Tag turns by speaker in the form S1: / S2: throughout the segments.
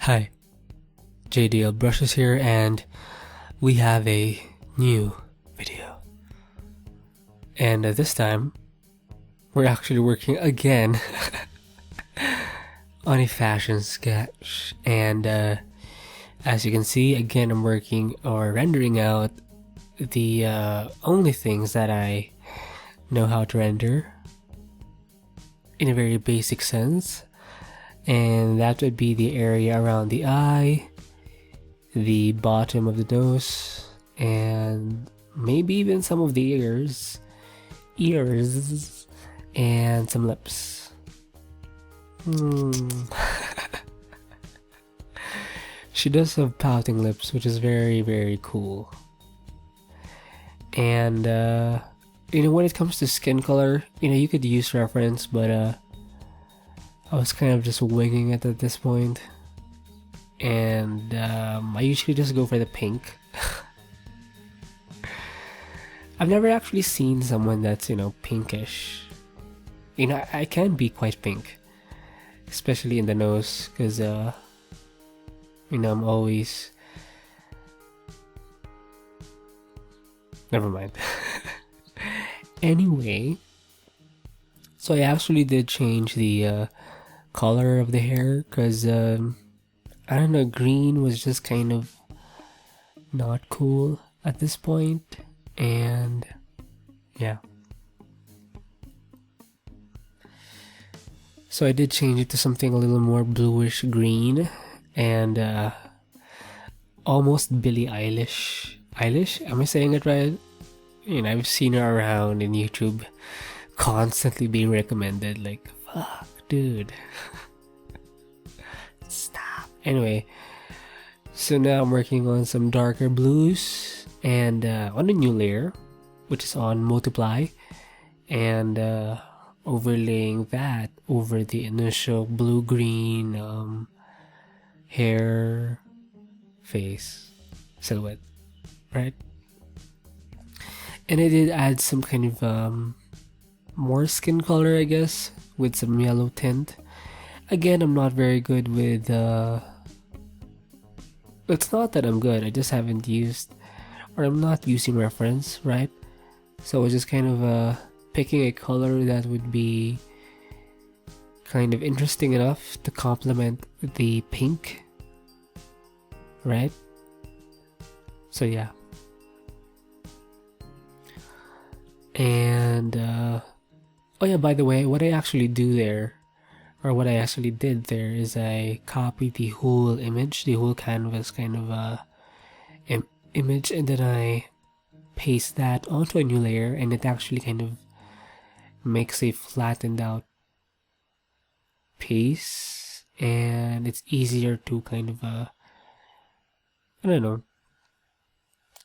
S1: Hi, JDL Brushes here, and we have a new video. And this time, we're actually working again on a fashion sketch. And as you can see, again, I'm working or rendering out the only things that I know how to render in a very basic sense. And that would be the area around the eye, the bottom of the nose, and maybe even some of the ears, and some lips. She does have pouting lips, which is very, very cool. And when it comes to skin color, you could use reference, but I was kind of just winging it at this point. And I usually just go for the pink. I've never actually seen someone that's, pinkish. I can be quite pink. Especially in the nose, because, I'm always... Never mind. Anyway, so I actually did change the color of the hair, because, I don't know, green was just kind of not cool at this point, and yeah. So I did change it to something a little more bluish green, and almost Billie Eilish. Eilish? Am I saying it right? I've seen her around in YouTube constantly being recommended, like, fuck, dude. Stop. Anyway, so now I'm working on some darker blues and on a new layer, which is on multiply, and overlaying that over the initial blue-green hair face silhouette, right? And I did add some kind of more skin color, I guess, with some yellow tint. Again, I'm not very good with it's not that I'm good, I just haven't used, or I'm not using reference, right? So I was just kind of picking a color that would be kind of interesting enough to complement the pink, right? So yeah. And oh yeah, by the way, what I actually do there, or what I actually did there, is I copied the whole image, the whole canvas kind of image, and then I paste that onto a new layer, and it actually kind of makes a flattened out piece, and it's easier to kind of I don't know,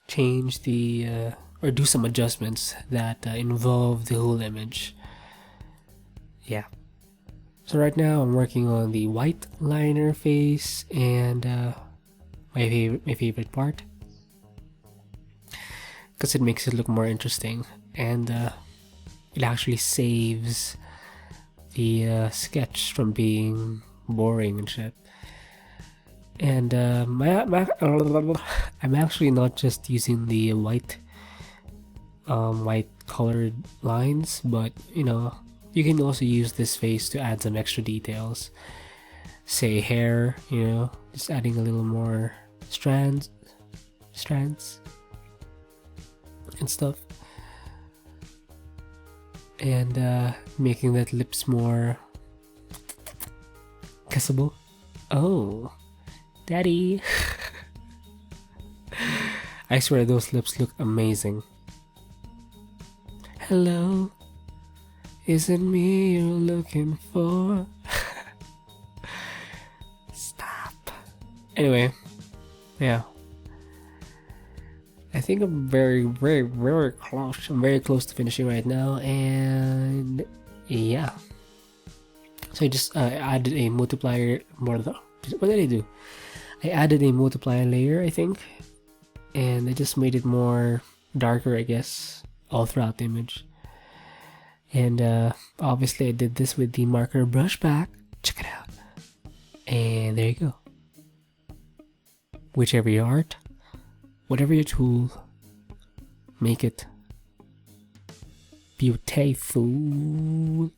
S1: change the or do some adjustments that involve the whole image. Yeah. So right now I'm working on the white liner face, and my favorite part, because it makes it look more interesting, and it actually saves the sketch from being boring and shit. And I'm actually not just using the white colored lines, but you can also use this face to add some extra details. Say hair, just adding a little more strands and stuff, and making that lips more kissable. Oh, daddy. I swear those lips look amazing. Hello, is it me you're looking for? Stop. Anyway, yeah. I think I'm very, very, very close. I'm very close to finishing right now, and yeah. So I just added a multiplier. What did I do? I added a multiplier layer, I think, and I just made it more darker, I guess, all throughout the image. And obviously I did this with the marker brush back. Check it out. And there you go. whichever your art, whatever your tool, make it beautiful.